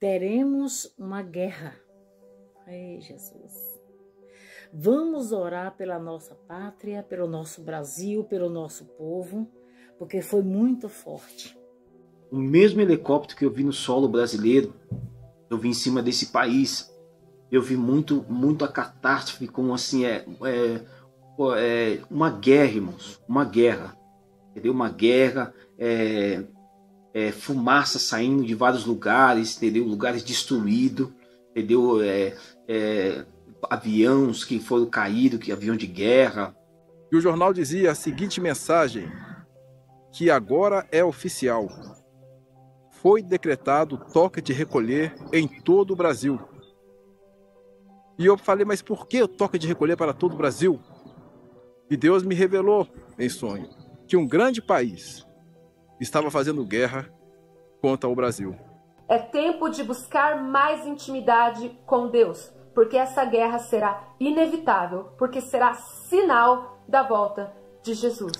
teremos uma guerra. Ei, Jesus. Vamos orar pela nossa pátria, pelo nosso Brasil, pelo nosso povo, porque foi muito forte. O mesmo helicóptero que eu vi no solo brasileiro, eu vi em cima desse país. Eu vi muito a catástrofe, como assim, uma guerra, irmãos. Uma guerra. Entendeu? Uma guerra, fumaça saindo de vários lugares, entendeu? Lugares destruídos, entendeu? Aviões que foram caídos, que avião de guerra. E o jornal dizia a seguinte mensagem, que agora é oficial. Foi decretado toque de recolher em todo o Brasil. E eu falei, mas por que o toque de recolher para todo o Brasil? E Deus me revelou em sonho que um grande país estava fazendo guerra contra o Brasil. É tempo de buscar mais intimidade com Deus, porque essa guerra será inevitável, porque será sinal da volta de Jesus.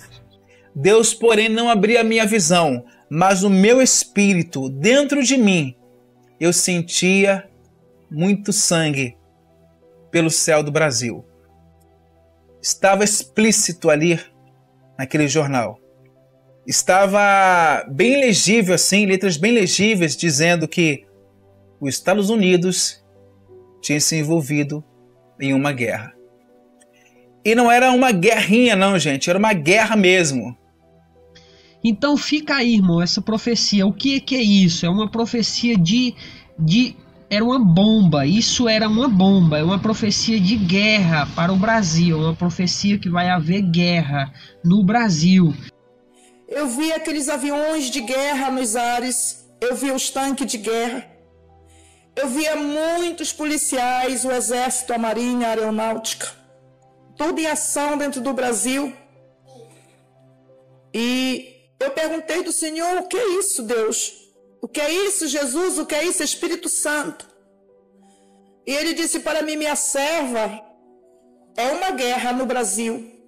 Deus, porém, não abria a minha visão, mas no meu espírito, dentro de mim, eu sentia muito sangue pelo céu do Brasil. Estava explícito ali, naquele jornal. Estava bem legível, assim, letras bem legíveis, dizendo que os Estados Unidos tinha se envolvido em uma guerra. E não era uma guerrinha, não, gente. Era uma guerra mesmo. Então fica aí, irmão, essa profecia. O que é isso? É uma profecia era uma bomba. Isso era uma bomba. É uma profecia de guerra para o Brasil. É uma profecia que vai haver guerra no Brasil. Eu vi aqueles aviões de guerra nos ares. Eu vi os tanques de guerra. Eu via muitos policiais, o exército, a marinha, a aeronáutica, tudo em ação dentro do Brasil. E eu perguntei do Senhor, o que é isso, Deus? O que é isso, Jesus? O que é isso, Espírito Santo? E ele disse para mim, minha serva, é uma guerra no Brasil.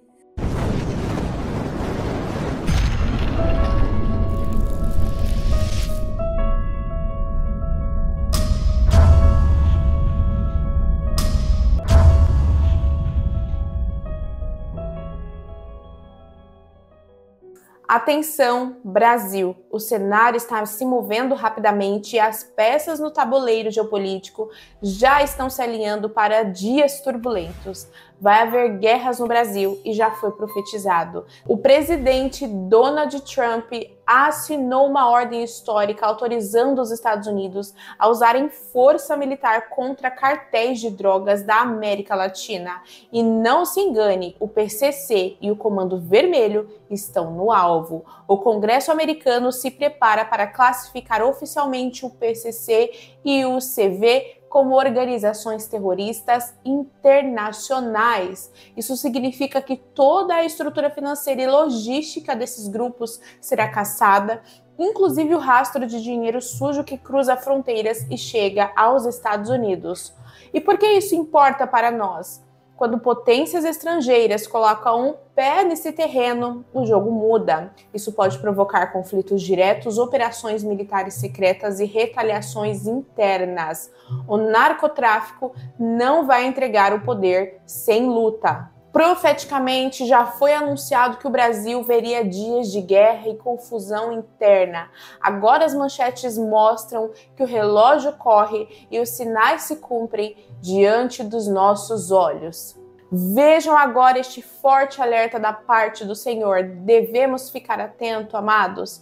Atenção, Brasil! O cenário está se movendo rapidamente e as peças no tabuleiro geopolítico já estão se alinhando para dias turbulentos. Vai haver guerras no Brasil e já foi profetizado. O presidente Donald Trump assinou uma ordem histórica autorizando os Estados Unidos a usarem força militar contra cartéis de drogas da América Latina. E não se engane, o PCC e o Comando Vermelho estão no alvo. O Congresso americano se prepara para classificar oficialmente o PCC e o CV como organizações terroristas internacionais. Isso significa que toda a estrutura financeira e logística desses grupos será caçada, inclusive o rastro de dinheiro sujo que cruza fronteiras e chega aos Estados Unidos. E por que isso importa para nós? Quando potências estrangeiras colocam um pé nesse terreno, o jogo muda. Isso pode provocar conflitos diretos, operações militares secretas e retaliações internas. O narcotráfico não vai entregar o poder sem luta. Profeticamente, já foi anunciado que o Brasil veria dias de guerra e confusão interna. Agora as manchetes mostram que o relógio corre e os sinais se cumprem diante dos nossos olhos. Vejam agora este forte alerta da parte do Senhor. Devemos ficar atentos, amados.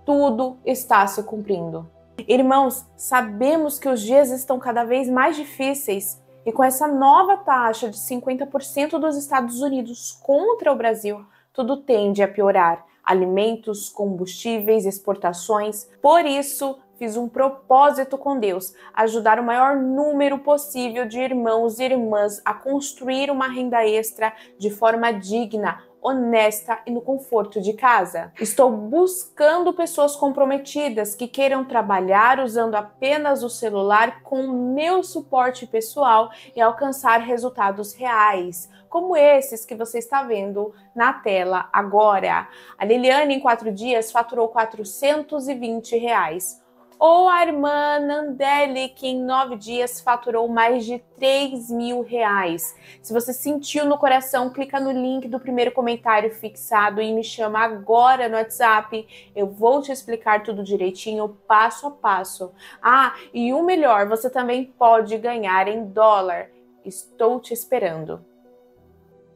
Tudo está se cumprindo. Irmãos, sabemos que os dias estão cada vez mais difíceis. E com essa nova taxa de 50% dos Estados Unidos contra o Brasil, tudo tende a piorar. Alimentos, combustíveis, exportações. Por isso, fiz um propósito com Deus, ajudar o maior número possível de irmãos e irmãs a construir uma renda extra de forma digna, honesta e no conforto de casa. Estou buscando pessoas comprometidas que queiram trabalhar usando apenas o celular com meu suporte pessoal e alcançar resultados reais, como esses que você está vendo na tela agora. A Liliane, em 4 dias, faturou R$420. Ou a irmã Nandelli, que em 9 dias faturou mais de R$3.000. Se você sentiu no coração, clica no link do primeiro comentário fixado e me chama agora no WhatsApp. Eu vou te explicar tudo direitinho, passo a passo. Ah, e o melhor, você também pode ganhar em dólar. Estou te esperando.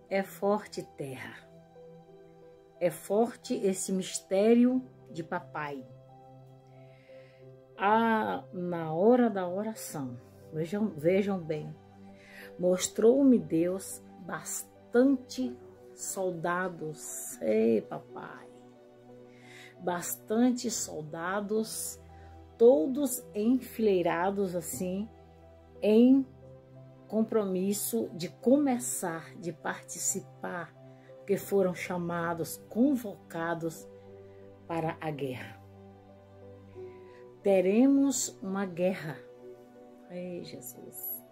É forte, terra. É forte esse mistério de papai. Na hora da oração, vejam bem, mostrou-me Deus bastante soldados, ei papai, bastante soldados, todos enfileirados assim, em compromisso de começar, de participar, que foram chamados, convocados para a guerra. Teremos uma guerra. Ei, Jesus.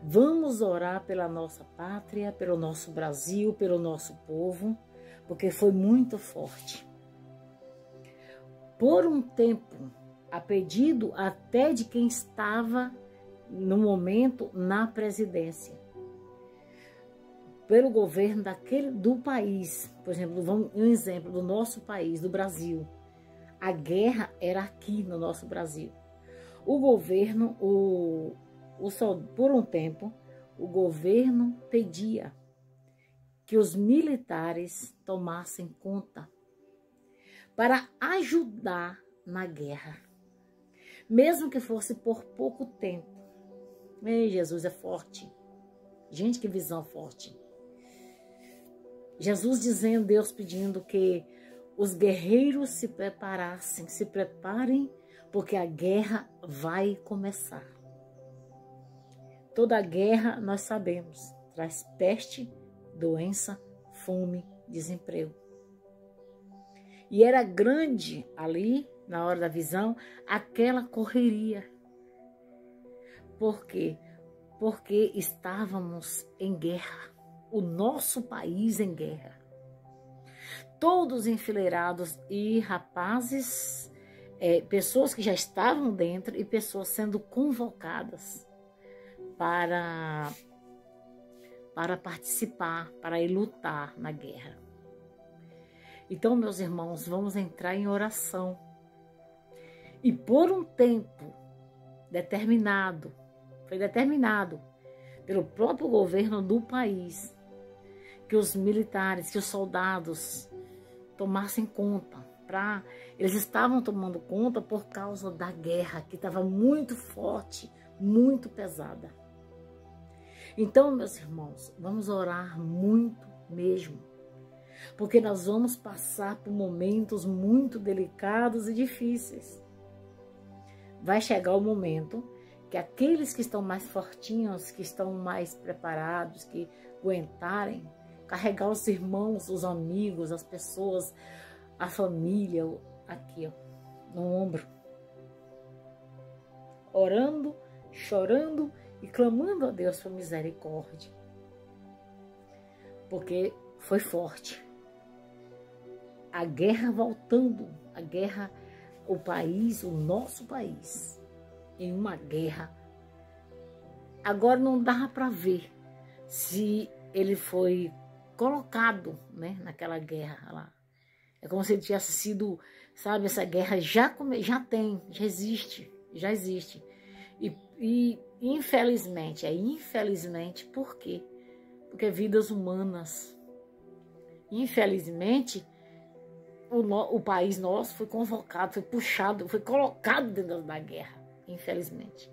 Vamos orar pela nossa pátria, pelo nosso Brasil, pelo nosso povo, porque foi muito forte. Por um tempo, a pedido até de quem estava no momento na presidência, pelo governo do país, por exemplo, um exemplo do nosso país, do Brasil. A guerra era aqui no nosso Brasil. O governo, por um tempo, o governo pedia que os militares tomassem conta para ajudar na guerra, mesmo que fosse por pouco tempo. Ei, Jesus é forte. Gente, que visão forte. Jesus dizendo, Deus pedindo que os guerreiros se preparassem, se preparem, porque a guerra vai começar. Toda guerra, nós sabemos, traz peste, doença, fome, desemprego. E era grande ali, na hora da visão, aquela correria. Por quê? Porque estávamos em guerra, o nosso país em guerra. Todos enfileirados e rapazes, pessoas que já estavam dentro e pessoas sendo convocadas para participar, para ir lutar na guerra. Então, meus irmãos, vamos entrar em oração. E por um tempo determinado, foi determinado pelo próprio governo do país, que os militares, que os soldados tomassem conta. Eles estavam tomando conta por causa da guerra, que estava muito forte, muito pesada. Então, meus irmãos, vamos orar muito mesmo, porque nós vamos passar por momentos muito delicados e difíceis. Vai chegar o momento que aqueles que estão mais fortinhos, que estão mais preparados, que aguentarem, carregar os irmãos, os amigos, as pessoas, a família, aqui, ó, no ombro. Orando, chorando e clamando a Deus por misericórdia. Porque foi forte. A guerra voltando, a guerra, o país, o nosso país, em uma guerra. Agora não dá para ver se ele foi colocado, né, naquela guerra lá. É como se ele tivesse sido, sabe, essa guerra já existe. E infelizmente, infelizmente, por quê? Porque vidas humanas. Infelizmente, o país nosso foi convocado, foi puxado, foi colocado dentro da guerra, infelizmente.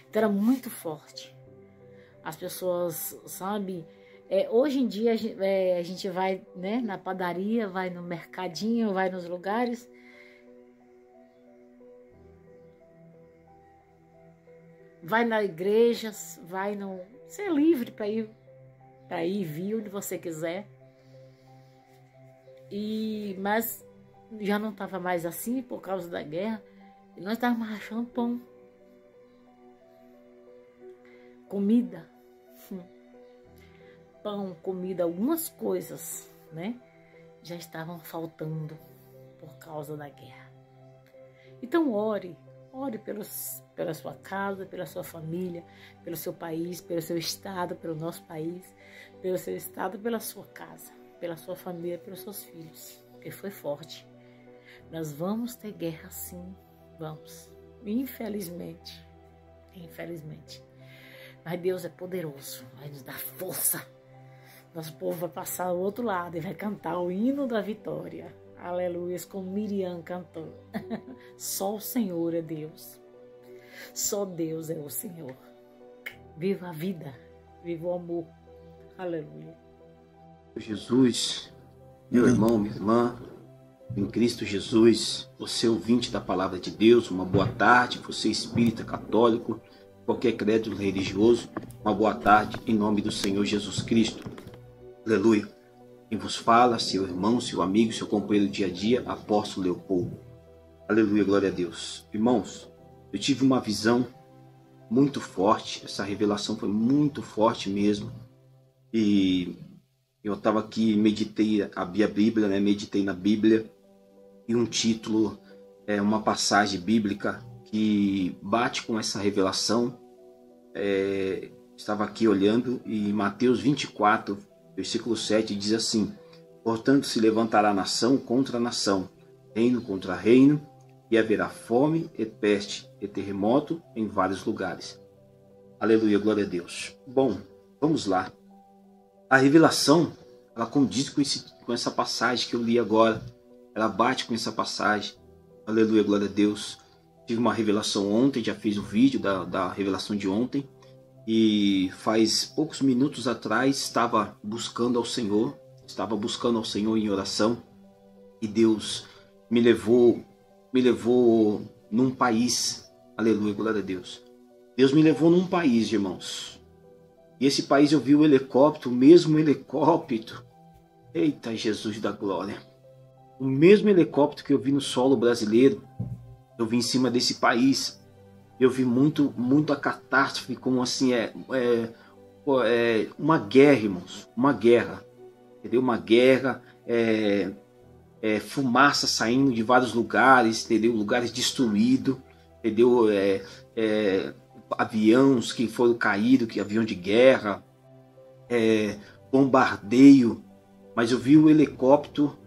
Então era muito forte. As pessoas, sabe, hoje em dia a gente vai, né, na padaria, vai no mercadinho, vai nos lugares. Vai nas igrejas, vai no... Você é livre para ir e vir onde você quiser. Mas já não estava mais assim por causa da guerra. E nós estávamos rachando pão. Comida. Pão, comida, algumas coisas, né? Já estavam faltando por causa da guerra. Então ore. Ore pela sua casa, pela sua família, pelo seu país, pelo seu estado, pelo nosso país, pelo seu estado, pela sua casa, pela sua família, pelos seus filhos, porque foi forte. Nós vamos ter guerra sim, vamos, infelizmente. Mas Deus é poderoso, vai nos dar força. Nosso povo vai passar ao outro lado e vai cantar o hino da vitória. Aleluia, como Miriam cantou. Só o Senhor é Deus. Só Deus é o Senhor. Viva a vida, viva o amor. Aleluia. Jesus, meu irmão, minha irmã, em Cristo Jesus, você ouvinte da palavra de Deus, uma boa tarde. Você espírita, católico, qualquer credo religioso, uma boa tarde em nome do Senhor Jesus Cristo. Aleluia. Quem vos fala, seu irmão, seu amigo, seu companheiro do dia a dia, apóstolo Leopoldo. Aleluia, glória a Deus. Irmãos, eu tive uma visão muito forte, essa revelação foi muito forte mesmo. E eu estava aqui, meditei, abri a Bíblia, né? Meditei na Bíblia, e um título, uma passagem bíblica que bate com essa revelação. Estava aqui olhando, e Mateus 24, versículo 7 diz assim: portanto se levantará nação contra nação, reino contra reino, e haverá fome e peste e terremoto em vários lugares. Aleluia, glória a Deus. Bom, vamos lá. A revelação, ela condiz com essa passagem que eu li agora. Ela bate com essa passagem. Aleluia, glória a Deus. Tive uma revelação ontem, já fiz o vídeo da revelação de ontem. E faz poucos minutos atrás estava buscando ao Senhor em oração, e Deus me levou num país. Aleluia, glória a Deus. Deus me levou num país, irmãos. E esse país eu vi o helicóptero, o mesmo helicóptero. Eita, Jesus da glória. O mesmo helicóptero que eu vi no solo brasileiro, eu vi em cima desse país. Eu vi muito a catástrofe, como assim, uma guerra, irmãos, uma guerra, entendeu? Uma guerra, fumaça saindo de vários lugares, entendeu? Lugares destruídos, entendeu? Aviões que foram caídos, avião de guerra, bombardeio. Mas eu vi o helicóptero,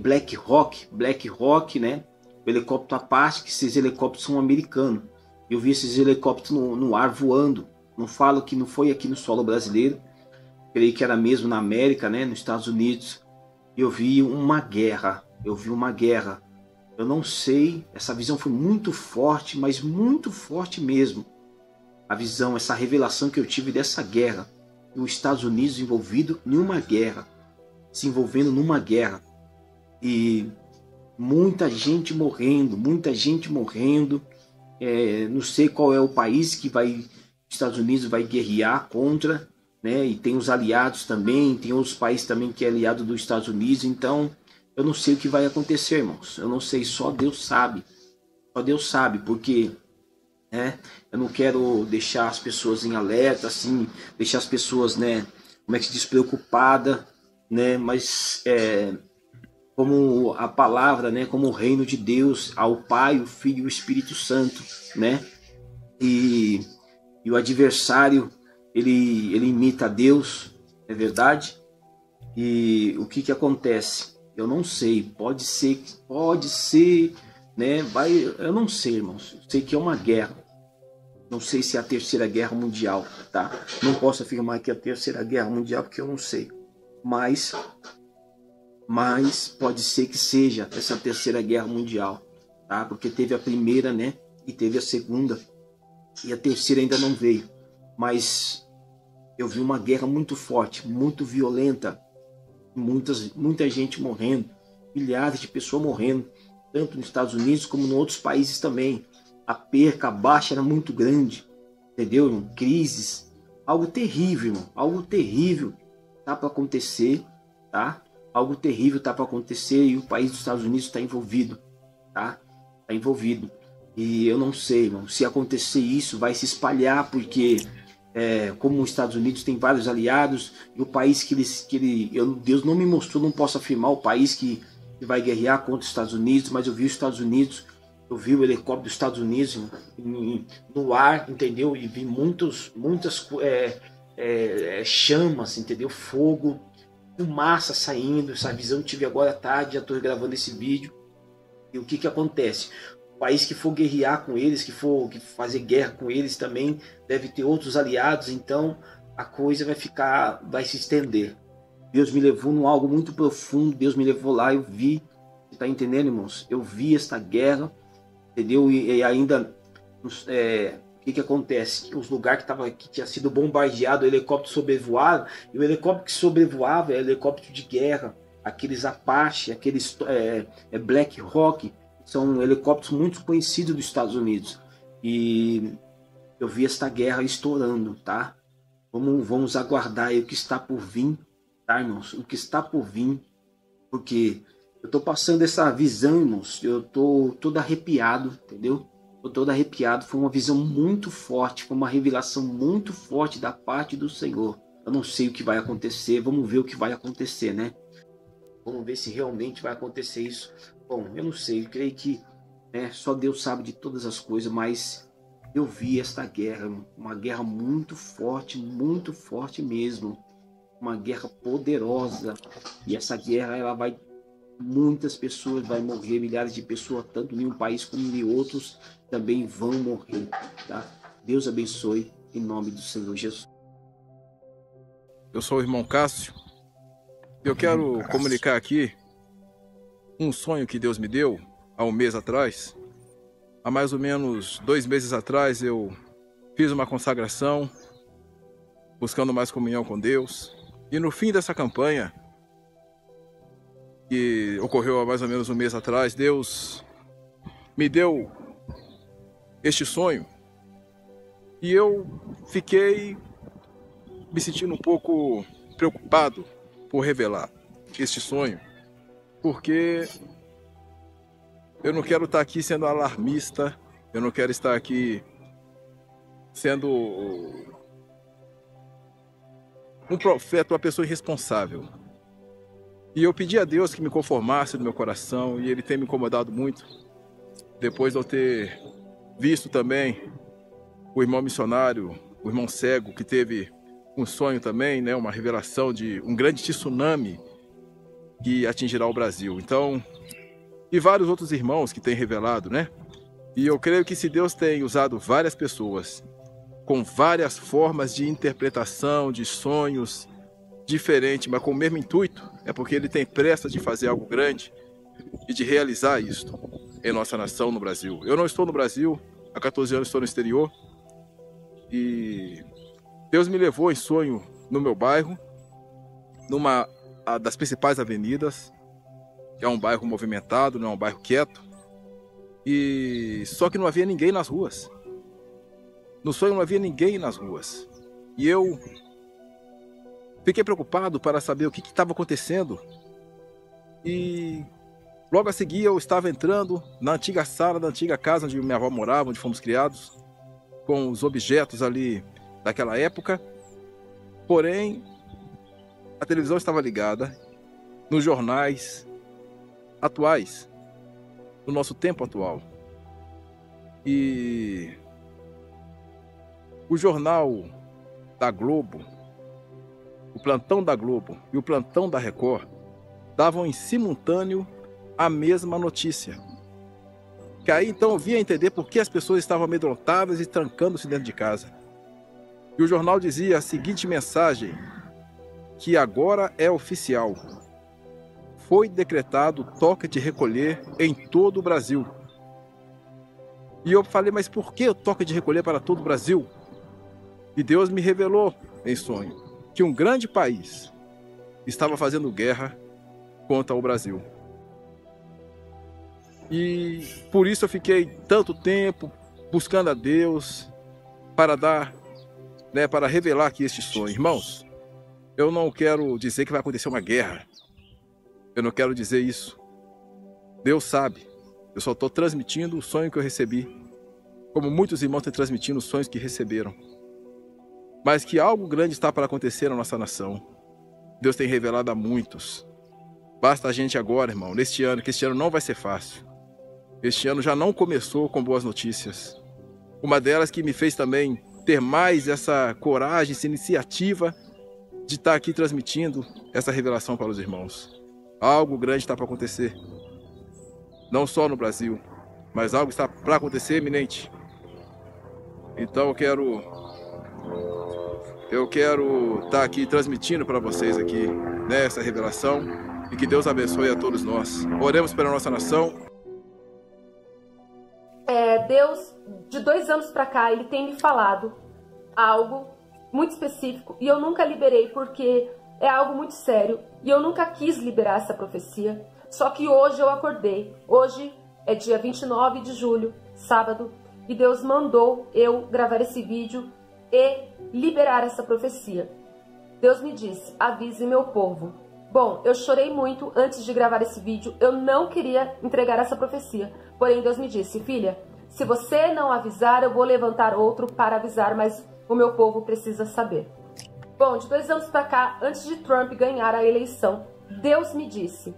Black Hawk, né? O helicóptero à parte, que esses helicópteros são americanos. Eu vi esses helicópteros no ar voando. Não falo que não foi aqui no solo brasileiro. Creio que era mesmo na América, né? Nos Estados Unidos. Eu vi uma guerra. Eu não sei. Essa visão foi muito forte, mas muito forte mesmo. A visão, essa revelação que eu tive dessa guerra. Os Estados Unidos envolvido em uma guerra. Se envolvendo numa guerra. E muita gente morrendo. Não sei qual é o país que os Estados Unidos vai guerrear contra, né? E tem os aliados também, tem outros países também que é aliado dos Estados Unidos. Então, eu não sei o que vai acontecer, irmãos. Eu não sei, só Deus sabe. Porque eu não quero deixar as pessoas em alerta, assim, deixar as pessoas, né, como é que se diz, preocupada, né? Mas como a palavra, né, como o reino de Deus, ao Pai, o Filho e o Espírito Santo, né? E o adversário, ele imita a Deus, é verdade? E o que acontece? Eu não sei, pode ser, né? Eu não sei, irmãos. Eu sei que é uma guerra. Não sei se é a Terceira Guerra Mundial, tá? Não posso afirmar que é a Terceira Guerra Mundial, porque eu não sei. Mas pode ser que seja essa Terceira Guerra Mundial, tá? Porque teve a primeira, né? E teve a segunda. E a terceira ainda não veio. Mas eu vi uma guerra muito forte, muito violenta. Muita gente morrendo. Milhares de pessoas morrendo. Tanto nos Estados Unidos como em outros países também. A perca, a baixa era muito grande. Entendeu, irmão? Crises. Algo terrível, irmão. Algo terrível tá para acontecer, tá? Algo terrível tá para acontecer e o país dos Estados Unidos está envolvido, tá? Está envolvido. E eu não sei, irmão, se acontecer isso vai se espalhar, porque como os Estados Unidos tem vários aliados, e o país Deus não me mostrou, não posso afirmar o país que que vai guerrear contra os Estados Unidos, mas eu vi os Estados Unidos, eu vi o helicóptero dos Estados Unidos no ar, entendeu? E vi muitas chamas, entendeu? Fogo, fumaça saindo. Essa visão eu tive agora à tarde, já estou gravando esse vídeo. E o que acontece? O país que for guerrear com eles, que fazer guerra com eles também, deve ter outros aliados, então a coisa vai se estender. Deus me levou num algo muito profundo, Deus me levou lá, eu vi, você está entendendo, irmãos? Eu vi esta guerra, entendeu? E ainda, o que acontece? Os lugares que tinha sido bombardeado, o helicóptero sobrevoava, e o helicóptero que sobrevoava é helicóptero de guerra, aqueles Apache, aqueles Black Hawk, são helicópteros muito conhecidos dos Estados Unidos. E eu vi esta guerra estourando, tá? Vamos aguardar aí o que está por vir, tá, irmãos? O que está por vir, porque eu estou passando essa visão, irmãos, eu estou todo arrepiado, entendeu? Estou todo arrepiado, foi uma visão muito forte, foi uma revelação muito forte da parte do Senhor. Eu não sei o que vai acontecer, vamos ver o que vai acontecer, né? Vamos ver se realmente vai acontecer isso. Bom, eu não sei, eu creio que só Deus sabe de todas as coisas, mas eu vi esta guerra, uma guerra muito forte mesmo, uma guerra poderosa, e essa guerra muitas pessoas vão morrer, milhares de pessoas, tanto em um país como em outros, também vão morrer, tá? Deus abençoe, em nome do Senhor Jesus. Eu sou o irmão Cássio. Eu quero comunicar aqui um sonho que Deus me deu há um mês atrás. Há mais ou menos 2 meses atrás eu fiz uma consagração, buscando mais comunhão com Deus. E no fim dessa campanha, que ocorreu há mais ou menos um mês atrás, Deus me deu este sonho. E eu fiquei me sentindo um pouco preocupado por revelar este sonho, porque eu não quero estar aqui sendo alarmista, eu não quero estar aqui sendo um profeta, uma pessoa irresponsável. E eu pedi a Deus que me conformasse no meu coração, e Ele tem me incomodado muito, depois de eu ter visto também o irmão missionário, o irmão cego, que teve um sonho também, né, uma revelação de um grande tsunami que atingirá o Brasil. Então, e vários outros irmãos que têm revelado, né? E eu creio que se Deus tem usado várias pessoas com várias formas de interpretação de sonhos diferentes, mas com o mesmo intuito, é porque Ele tem pressa de fazer algo grande e de realizar isto em nossa nação, no Brasil. Eu não estou no Brasil, há 14 anos estou no exterior, e Deus me levou em sonho no meu bairro, numa das principais avenidas, que é um bairro movimentado, não é um bairro quieto, e só que não havia ninguém nas ruas. No sonho não havia ninguém nas ruas. E eu fiquei preocupado para saber o que estava acontecendo. E logo a seguir eu estava entrando na antiga sala da antiga casa onde minha avó morava, onde fomos criados, com os objetos ali daquela época. Porém, a televisão estava ligada nos jornais atuais, no nosso tempo atual. E o jornal da Globo, o plantão da Globo e o plantão da Record davam em simultâneo a mesma notícia. Que aí então eu via entender por que as pessoas estavam amedrontadas e trancando-se dentro de casa. E o jornal dizia a seguinte mensagem, que agora é oficial: foi decretado toque de recolher em todo o Brasil. E eu falei, mas por que o toque de recolher para todo o Brasil? E Deus me revelou em sonho que um grande país estava fazendo guerra contra o Brasil. E por isso eu fiquei tanto tempo buscando a Deus para dar, para revelar aqui este sonho. Irmãos, eu não quero dizer que vai acontecer uma guerra. Eu não quero dizer isso. Deus sabe. Eu só estou transmitindo o sonho que eu recebi, como muitos irmãos têm transmitido os sonhos que receberam. Mas que algo grande está para acontecer na nossa nação. Deus tem revelado a muitos. Basta a gente agora, irmão, neste ano, que este ano não vai ser fácil. Este ano já não começou com boas notícias. Uma delas que me fez também ter mais essa coragem, essa iniciativa de estar aqui transmitindo essa revelação para os irmãos. Algo grande está para acontecer. Não só no Brasil, mas algo está para acontecer eminente. Então eu quero estar aqui transmitindo para vocês aqui, né, essa revelação, e que Deus abençoe a todos nós. Oremos pela nossa nação. Deus, de 2 anos para cá, Ele tem me falado algo muito específico e eu nunca liberei porque é algo muito sério e eu nunca quis liberar essa profecia. Só que hoje eu acordei. Hoje é dia 29 de julho, sábado, e Deus mandou eu gravar esse vídeo e liberar essa profecia. Deus me disse: avise meu povo. Bom, eu chorei muito antes de gravar esse vídeo. Eu não queria entregar essa profecia. Porém, Deus me disse: filha, se você não avisar, eu vou levantar outro para avisar, mas o meu povo precisa saber. Bom, de 2 anos para cá, antes de Trump ganhar a eleição, Deus me disse: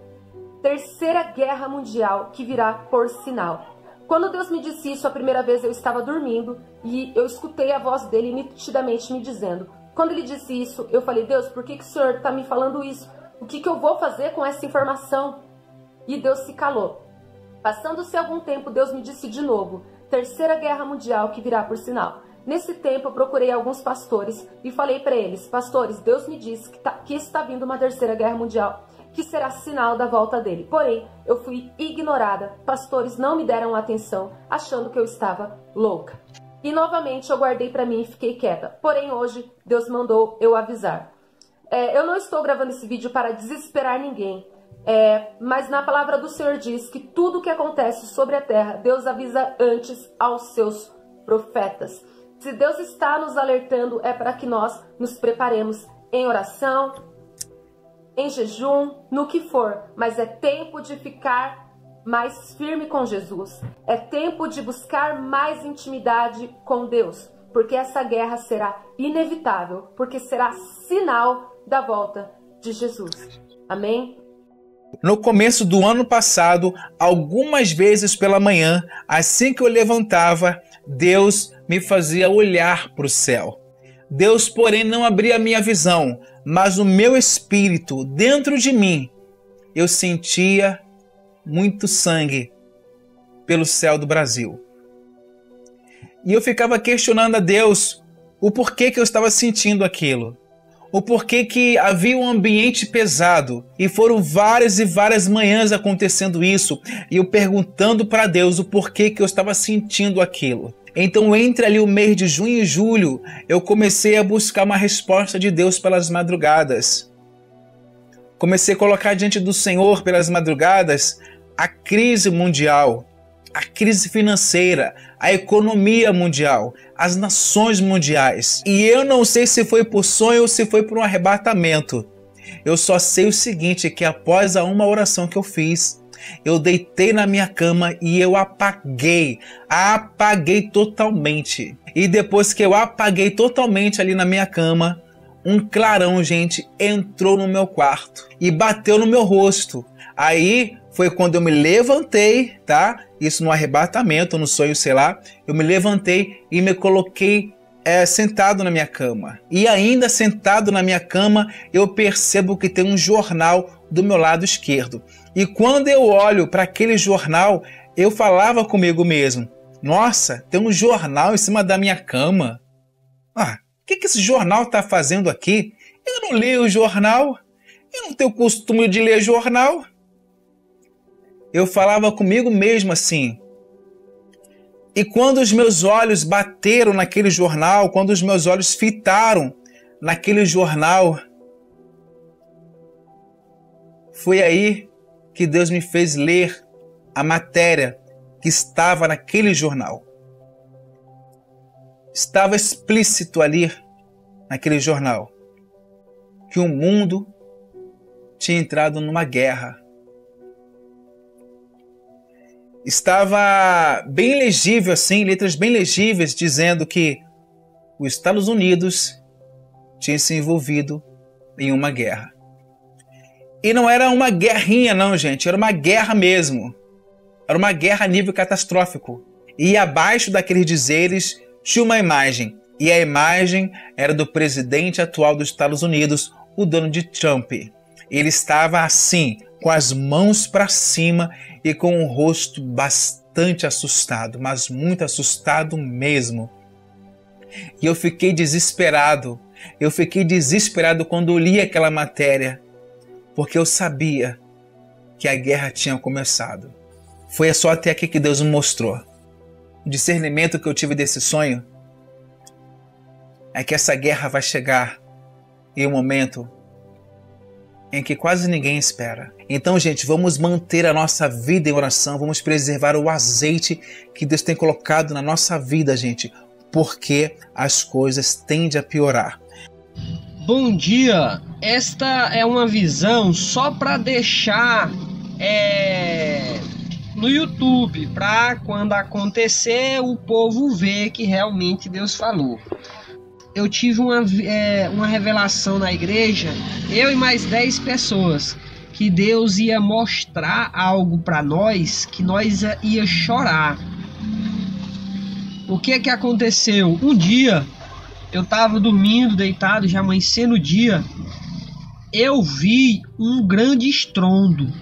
terceira guerra mundial que virá por sinal. Quando Deus me disse isso a primeira vez, eu estava dormindo e eu escutei a voz dele nitidamente me dizendo. Quando ele disse isso, eu falei: Deus, por que o Senhor está me falando isso? O que eu vou fazer com essa informação? E Deus se calou. Passando-se algum tempo, Deus me disse de novo: terceira guerra mundial que virá por sinal. Nesse tempo, eu procurei alguns pastores e falei para eles: pastores, Deus me disse que está vindo uma terceira guerra mundial, que será sinal da volta dele. Porém, eu fui ignorada. Pastores não me deram atenção, achando que eu estava louca. E novamente eu guardei para mim e fiquei quieta. Porém, hoje, Deus mandou eu avisar. Eu não estou gravando esse vídeo para desesperar ninguém. Mas na palavra do Senhor diz que tudo que acontece sobre a terra, Deus avisa antes aos seus profetas. Se Deus está nos alertando, é para que nós nos preparemos em oração, em jejum, no que for. Mas é tempo de ficar mais firme com Jesus. É tempo de buscar mais intimidade com Deus. Porque essa guerra será inevitável. Porque será sinal da volta de Jesus. Amém? No começo do ano passado, algumas vezes pela manhã, assim que eu levantava, Deus me fazia olhar para o céu. Deus, porém, não abria a minha visão, mas o meu espírito, dentro de mim, eu sentia muito sangue pelo céu do Brasil. E eu ficava questionando a Deus o porquê que eu estava sentindo aquilo. O porquê que havia um ambiente pesado. E foram várias e várias manhãs acontecendo isso. E eu perguntando para Deus o porquê que eu estava sentindo aquilo. Então, entre ali o mês de junho e julho, eu comecei a buscar uma resposta de Deus pelas madrugadas. Comecei a colocar diante do Senhor pelas madrugadas a crise mundial, a crise financeira, a economia mundial, as nações mundiais. E eu não sei se foi por sonho ou se foi por um arrebatamento. Eu só sei o seguinte, que após uma oração que eu fiz, eu deitei na minha cama e eu apaguei totalmente. E depois que eu apaguei totalmente ali na minha cama, um clarão, gente, entrou no meu quarto e bateu no meu rosto. Aí foi quando eu me levantei, tá? Isso no arrebatamento, no sonho, sei lá. Eu me levantei e me coloquei sentado na minha cama. E ainda sentado na minha cama, eu percebo que tem um jornal do meu lado esquerdo. E quando eu olho para aquele jornal, eu falava comigo mesmo: nossa, tem um jornal em cima da minha cama. Ah, o que esse jornal está fazendo aqui? Eu não leio o jornal. Eu não tenho costume de ler jornal. Eu falava comigo mesmo assim. E quando os meus olhos bateram naquele jornal, quando os meus olhos fitaram naquele jornal, foi aí que Deus me fez ler a matéria que estava naquele jornal. Estava explícito ali, naquele jornal, que o mundo tinha entrado numa guerra. Estava bem legível assim, letras bem legíveis, dizendo que os Estados Unidos tinham se envolvido em uma guerra. E não era uma guerrinha não, gente, era uma guerra mesmo. Era uma guerra a nível catastrófico. E abaixo daqueles dizeres tinha uma imagem. E a imagem era do presidente atual dos Estados Unidos, o Donald Trump. Ele estava assim, com as mãos para cima e com o rosto bastante assustado, mas muito assustado mesmo. E eu fiquei desesperado. Eu fiquei desesperado quando eu li aquela matéria, porque eu sabia que a guerra tinha começado. Foi só até aqui que Deus me mostrou. O discernimento que eu tive desse sonho é que essa guerra vai chegar em um momento em que quase ninguém espera. Então, gente, vamos manter a nossa vida em oração, vamos preservar o azeite que Deus tem colocado na nossa vida, gente, porque as coisas tendem a piorar. Bom dia, esta é uma visão só para deixar no YouTube, para quando acontecer o povo ver que realmente Deus falou. Eu tive uma revelação na igreja, eu e mais 10 pessoas, que Deus ia mostrar algo para nós, que nós ia chorar. O que aconteceu? Um dia, eu estava dormindo, deitado, já amanhecendo o dia, eu vi um grande estrondo.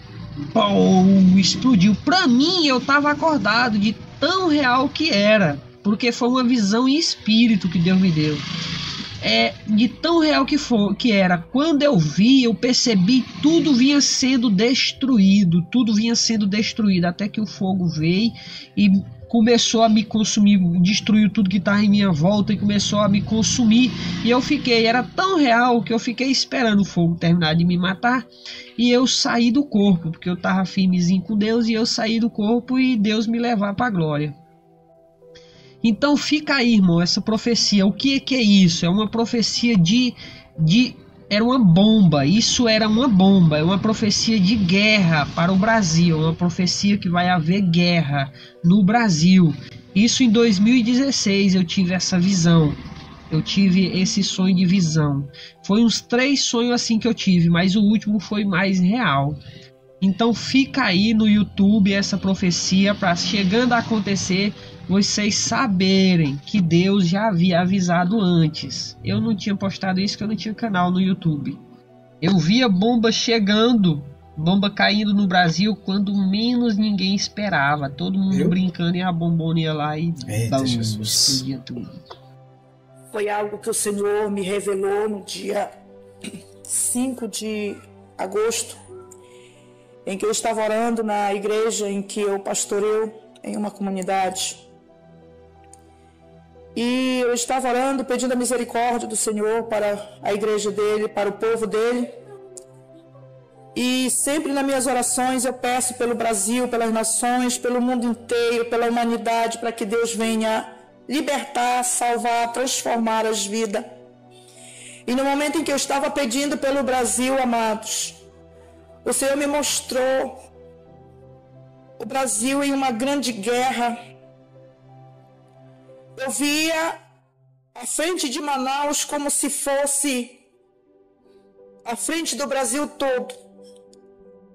Bom, explodiu. Para mim, eu estava acordado de tão real que era, porque foi uma visão em espírito que Deus me deu. De tão real que era. Quando eu vi, eu percebi tudo vinha sendo destruído, até que o fogo veio e começou a me consumir, destruiu tudo que estava em minha volta e começou a me consumir. E eu fiquei, era tão real que eu fiquei esperando o fogo terminar de me matar e eu saí do corpo, porque eu estava firmezinho com Deus, e eu saí do corpo e Deus me levar para a glória. Então fica aí, irmão, essa profecia. O que é isso? É uma profecia era uma bomba. Isso era uma bomba. É uma profecia de guerra para o Brasil. É uma profecia que vai haver guerra no Brasil. Isso em 2016 eu tive essa visão. Eu tive esse sonho de visão. Foi uns 3 sonhos assim que eu tive, mas o último foi mais real. Então fica aí no YouTube essa profecia para, chegando a acontecer, vocês saberem que Deus já havia avisado antes. Eu não tinha postado isso porque eu não tinha canal no YouTube. Eu via bomba chegando, bomba caindo no Brasil quando menos ninguém esperava. Todo mundo brincando e a bombona ia lá e explodia tudo. Foi algo que o Senhor me revelou no dia 5 de agosto, em que eu estava orando na igreja em que eu pastoreio em uma comunidade. E eu estava orando, pedindo a misericórdia do Senhor para a igreja dele, para o povo dele. E sempre nas minhas orações eu peço pelo Brasil, pelas nações, pelo mundo inteiro, pela humanidade, para que Deus venha libertar, salvar, transformar as vidas. E no momento em que eu estava pedindo pelo Brasil, amados, o Senhor me mostrou o Brasil em uma grande guerra. Eu via a frente de Manaus como se fosse a frente do Brasil todo.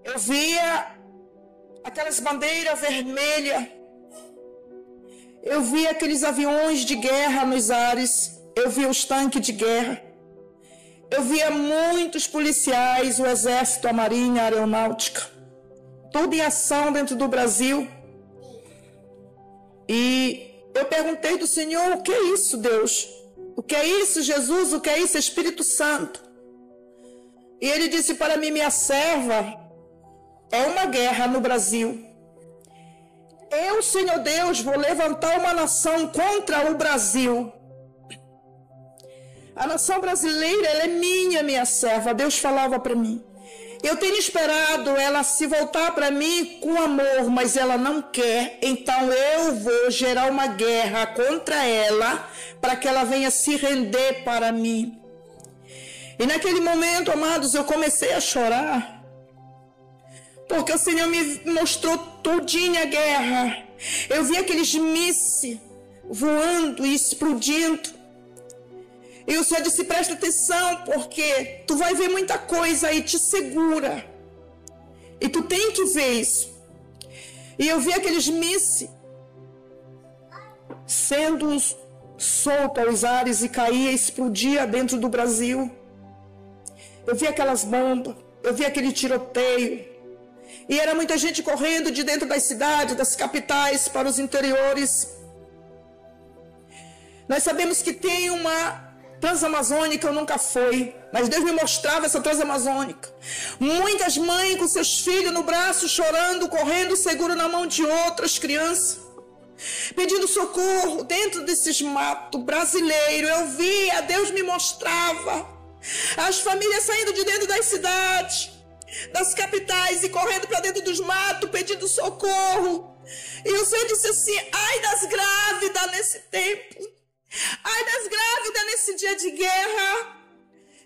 Eu via aquelas bandeiras vermelhas. Eu via aqueles aviões de guerra nos ares. Eu via os tanques de guerra. Eu via muitos policiais, o Exército, a Marinha, a Aeronáutica, tudo em ação dentro do Brasil. E eu perguntei do Senhor, o que é isso, Deus? O que é isso, Jesus? O que é isso, Espírito Santo? E ele disse para mim, minha serva, é uma guerra no Brasil. Eu, Senhor Deus, vou levantar uma nação contra o Brasil. A nação brasileira, ela é minha serva. Deus falava para mim. Eu tenho esperado ela se voltar para mim com amor, mas ela não quer. Então eu vou gerar uma guerra contra ela, para que ela venha se render para mim. E naquele momento, amados, eu comecei a chorar, porque o Senhor me mostrou tudinho a guerra. Eu vi aqueles mísseis voando e explodindo. E o Senhor disse, presta atenção, porque tu vai ver muita coisa aí, te segura. E tu tem que ver isso. E eu vi aqueles mísseis sendo soltos aos ares e caía e explodia dentro do Brasil. Eu vi aquelas bombas, eu vi aquele tiroteio. E era muita gente correndo de dentro das cidades, das capitais para os interiores. Nós sabemos que tem uma Transamazônica, eu nunca fui, mas Deus me mostrava essa Transamazônica. Muitas mães com seus filhos no braço, chorando, correndo, seguro na mão de outras crianças, pedindo socorro dentro desses matos brasileiros. Eu via, Deus me mostrava as famílias saindo de dentro das cidades, das capitais e correndo para dentro dos matos, pedindo socorro. E o Senhor disse assim: ai das grávidas nesse tempo, ai das grávidas nesse dia de guerra.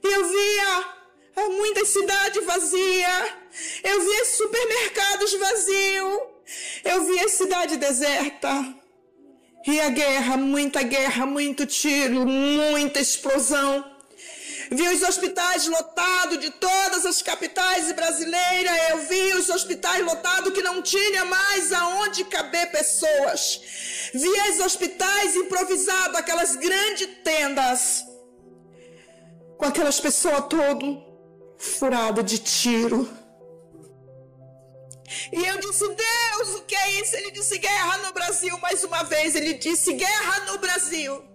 E eu via muitas cidades vazias, eu via supermercados vazios, eu via cidade deserta. E a guerra, muito tiro, muita explosão. Vi os hospitais lotados de todas as capitais brasileiras. Eu vi os hospitais lotados que não tinha mais aonde caber pessoas. Vi os hospitais improvisados, aquelas grandes tendas, com aquelas pessoas todas furadas de tiro. E eu disse: Deus, o que é isso? Ele disse: guerra no Brasil. Mais uma vez ele disse: guerra no Brasil.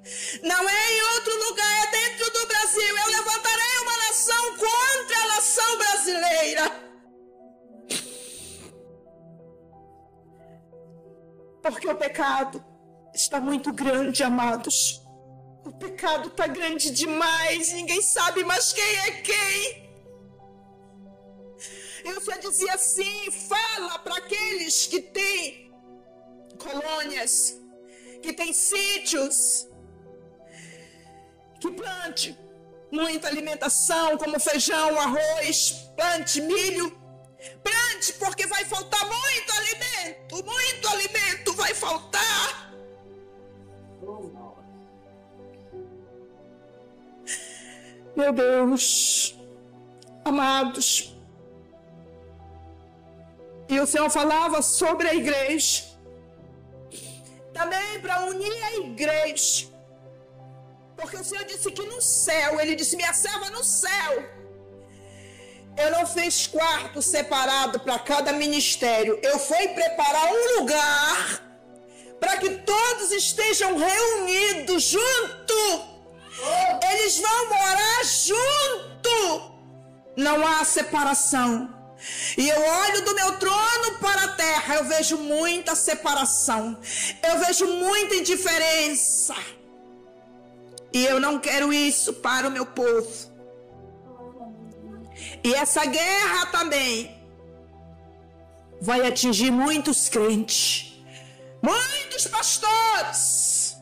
Não é em outro lugar, é dentro do Brasil. Eu levantarei uma nação contra a nação brasileira. Porque o pecado está muito grande, amados. O pecado está grande demais. Ninguém sabe mais quem é quem. Eu só dizia assim: fala para aqueles que têm colônias, que têm sítios, que plante muita alimentação, como feijão, arroz, plante milho. Plante, porque vai faltar muito alimento vai faltar. Meu Deus, amados. E o Senhor falava sobre a igreja, também para unir a igreja, porque o Senhor disse que no céu, Ele disse: minha serva, no céu, eu não fiz quarto separado para cada ministério, eu fui preparar um lugar para que todos estejam reunidos junto, eles vão morar junto, não há separação. E eu olho do meu trono para a terra, eu vejo muita separação, eu vejo muita indiferença. E eu não quero isso para o meu povo. E essa guerra também vai atingir muitos crentes, muitos pastores,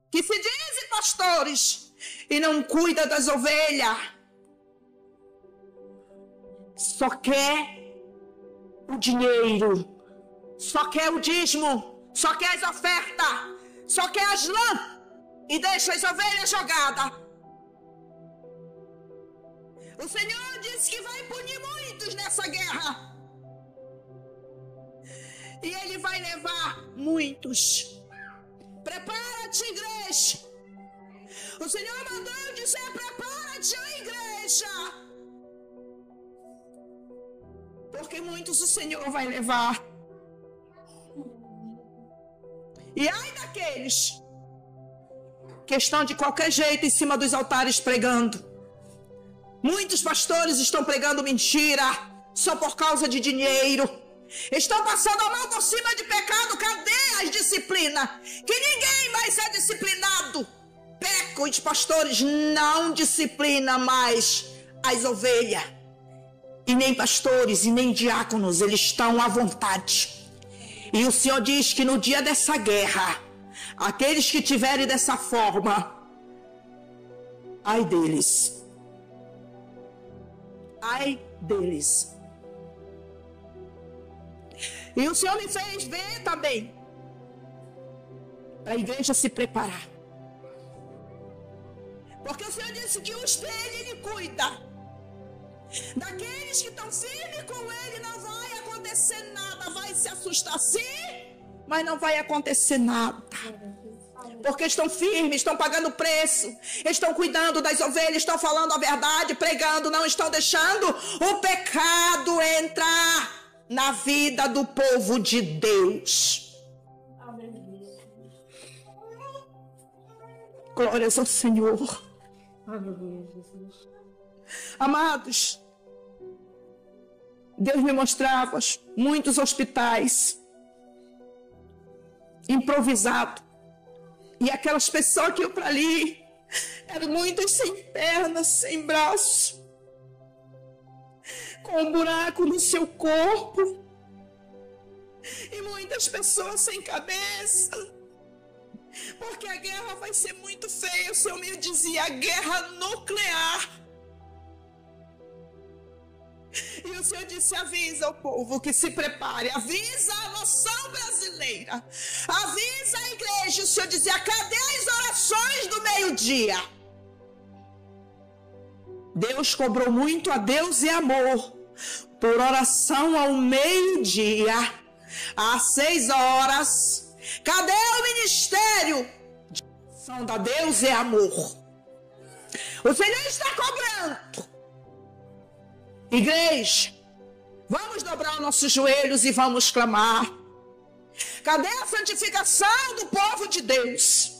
que se dizem pastores e não cuidam das ovelhas. Só quer o dinheiro, só quer o dízimo, só quer as ofertas, só quer as lãs e deixa as ovelhas jogadas. O Senhor disse que vai punir muitos nessa guerra. E Ele vai levar muitos. Prepara-te, igreja. O Senhor mandou dizer: prepara-te, igreja. Porque muitos o Senhor vai levar. E ai daqueles que estão de qualquer jeito em cima dos altares pregando. Muitos pastores estão pregando mentira só por causa de dinheiro. Estão passando a mão por cima de pecado. Cadê as disciplinas? Que ninguém mais é disciplinado. Pecam, os pastores não disciplinam mais as ovelhas. E nem pastores e nem diáconos, eles estão à vontade. E o Senhor diz que no dia dessa guerra, aqueles que tiverem dessa forma, ai deles. Ai deles. E o Senhor me fez ver também, para a igreja se preparar. Porque o Senhor disse que os dele Ele cuida. Daqueles que estão firmes com ele não vai acontecer nada. Vai se assustar sim, mas não vai acontecer nada. Porque estão firmes, estão pagando preço, estão cuidando das ovelhas, estão falando a verdade, pregando, não estão deixando o pecado entrar na vida do povo de Deus. Glórias ao Senhor. Aleluia, Jesus. Amados, Deus me mostrava muitos hospitais improvisados. E aquelas pessoas que iam para ali eram muitas sem pernas, sem braço, com um buraco no seu corpo. E muitas pessoas sem cabeça. Porque a guerra vai ser muito feia. O Senhor me dizia, guerra nuclear. E o Senhor disse, avisa o povo que se prepare, avisa a nação brasileira, avisa a igreja. O Senhor dizia, cadê as orações do meio-dia? Deus cobrou muito a Deus e amor por oração ao meio-dia, às 6 horas. Cadê o ministério de oração da Deus e amor? O Senhor está cobrando. Igreja, vamos dobrar nossos joelhos e vamos clamar. Cadê a santificação do povo de Deus?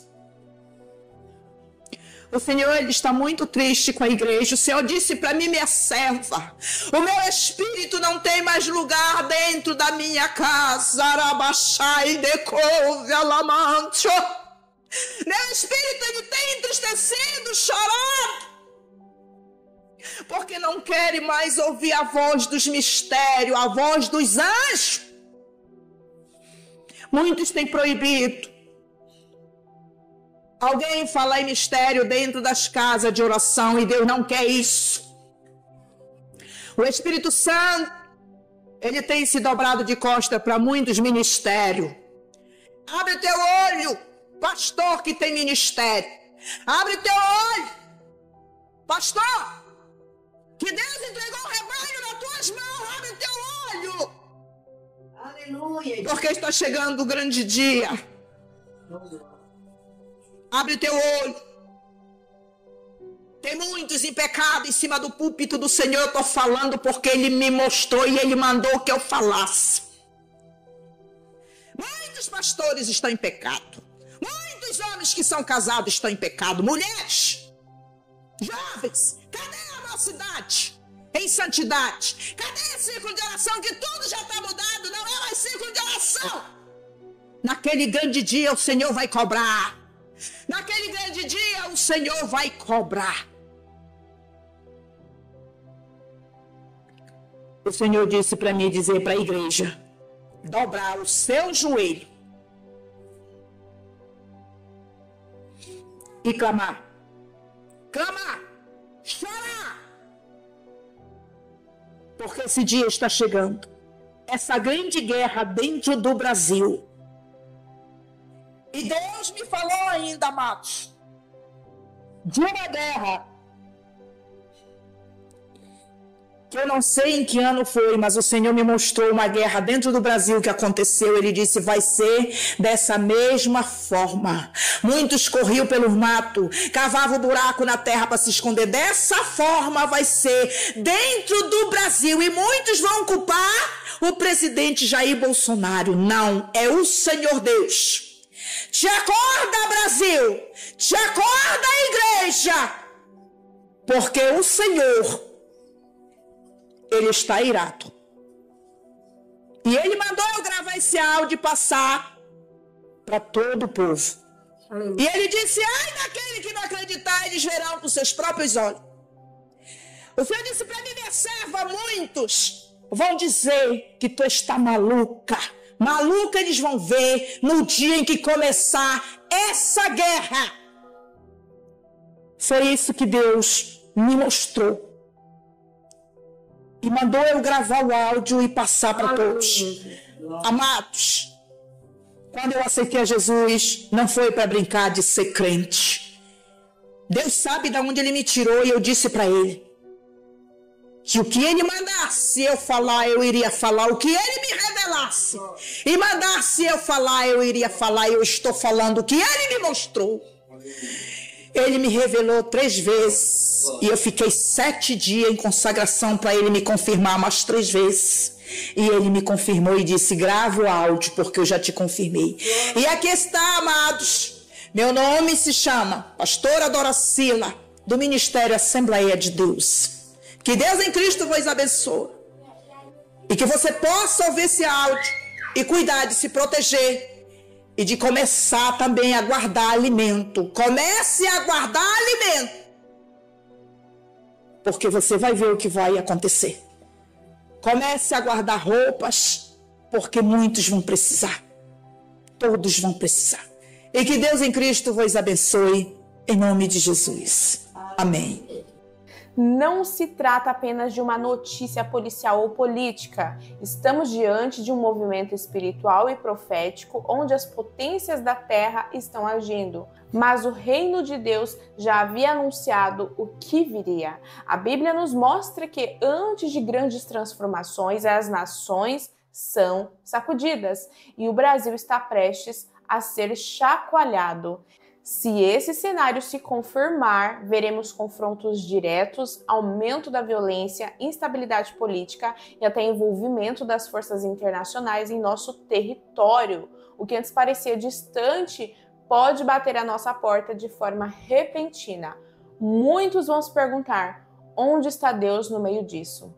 O Senhor, ele está muito triste com a igreja. O Senhor disse para mim, minha serva, o meu espírito não tem mais lugar dentro da minha casa. Arabaxai decouve alamantio. Meu espírito, ele tem entristecido, chorado, porque não querem mais ouvir a voz dos mistérios, a voz dos anjos. Muitos têm proibido alguém falar em mistério dentro das casas de oração, e Deus não quer isso. O Espírito Santo, ele tem se dobrado de costa para muitos ministérios. Abre teu olho, pastor que tem ministério. Abre teu olho, pastor, que Deus entregou o rebanho nas tuas mãos. Abre teu olho. Aleluia. Porque está chegando o grande dia. Abre teu olho. Tem muitos em pecado em cima do púlpito do Senhor. Eu estou falando porque Ele me mostrou e Ele mandou que eu falasse. Muitos pastores estão em pecado. Muitos homens que são casados estão em pecado. Mulheres, jovens, cadê a mocidade em santidade? Cadê esse ciclo de oração que tudo já está mudado? Não é mais ciclo de oração. Naquele grande dia o Senhor vai cobrar. Naquele grande dia o Senhor vai cobrar. O Senhor disse para mim dizer para a igreja, dobrar o seu joelho e clamar. Clamar, chorar. Porque esse dia está chegando. Essa grande guerra dentro do Brasil. E Deus me falou ainda, amados, de uma guerra que eu não sei em que ano foi, mas o Senhor me mostrou uma guerra dentro do Brasil que aconteceu. Ele disse, vai ser dessa mesma forma. Muitos corriam pelo mato, cavavam buraco na terra para se esconder. Dessa forma vai ser dentro do Brasil. E muitos vão culpar o presidente Jair Bolsonaro. Não, é o Senhor Deus. Te acorda, Brasil! Te acorda, igreja! Porque o Senhor, Ele está irado. E Ele mandou eu gravar esse áudio e passar para todo o povo. E Ele disse, ai daquele que não acreditar, eles verão com seus próprios olhos. O Senhor disse para mim, minha serva, muitos vão dizer que tu está maluca. Maluca eles vão ver no dia em que começar essa guerra. Foi isso que Deus me mostrou. E mandou eu gravar o áudio e passar para todos. Amados, quando eu aceitei a Jesus, não foi para brincar de ser crente. Deus sabe de onde Ele me tirou e eu disse para Ele. que o que ele mandasse eu falar, eu iria falar. O que ele me revelasse e mandasse eu falar, eu iria falar. Eu estou falando o que ele me mostrou. Ele me revelou 3 vezes e eu fiquei 7 dias em consagração para ele me confirmar mais 3 vezes. E ele me confirmou e disse: grave o áudio, porque eu já te confirmei. E aqui está, amados. Meu nome se chama Pastora Doracila, do Ministério Assembleia de Deus. Que Deus em Cristo vos abençoe. E que você possa ouvir esse áudio e cuidar de se proteger. E de começar também a guardar alimento. Comece a guardar alimento. Porque você vai ver o que vai acontecer. Comece a guardar roupas, porque muitos vão precisar. Todos vão precisar. E que Deus em Cristo vos abençoe, em nome de Jesus. Amém. Não se trata apenas de uma notícia policial ou política. Estamos diante de um movimento espiritual e profético onde as potências da terra estão agindo. Mas o reino de Deus já havia anunciado o que viria. A Bíblia nos mostra que antes de grandes transformações, as nações são sacudidas e o Brasil está prestes a ser chacoalhado. Se esse cenário se confirmar, veremos confrontos diretos, aumento da violência, instabilidade política e até envolvimento das forças internacionais em nosso território. O que antes parecia distante pode bater à nossa porta de forma repentina. Muitos vão se perguntar: onde está Deus no meio disso?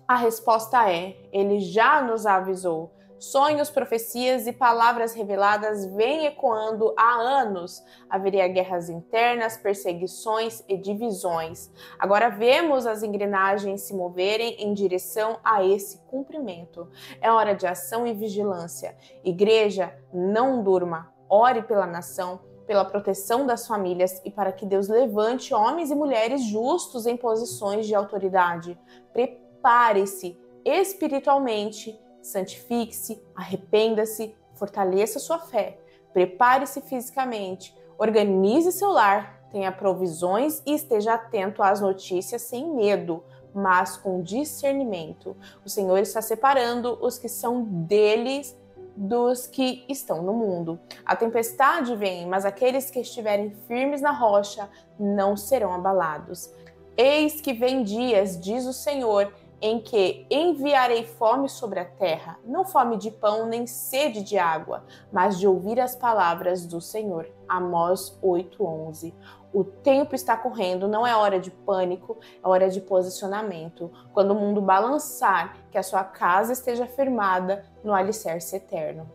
A resposta é: Ele já nos avisou. Sonhos, profecias e palavras reveladas vêm ecoando há anos. Haveria guerras internas, perseguições e divisões. Agora vemos as engrenagens se moverem em direção a esse cumprimento. É hora de ação e vigilância. Igreja, não durma. Ore pela nação, pela proteção das famílias e para que Deus levante homens e mulheres justos em posições de autoridade. Prepare-se espiritualmente. Santifique-se, arrependa-se, fortaleça sua fé, prepare-se fisicamente, organize seu lar, tenha provisões e esteja atento às notícias sem medo, mas com discernimento. O Senhor está separando os que são deles dos que estão no mundo. A tempestade vem, mas aqueles que estiverem firmes na rocha não serão abalados. Eis que vem dias, diz o Senhor, em que enviarei fome sobre a terra, não fome de pão nem sede de água, mas de ouvir as palavras do Senhor. Amós 8:11. O tempo está correndo, não é hora de pânico, é hora de posicionamento. Quando o mundo balançar, que a sua casa esteja firmada no alicerce eterno.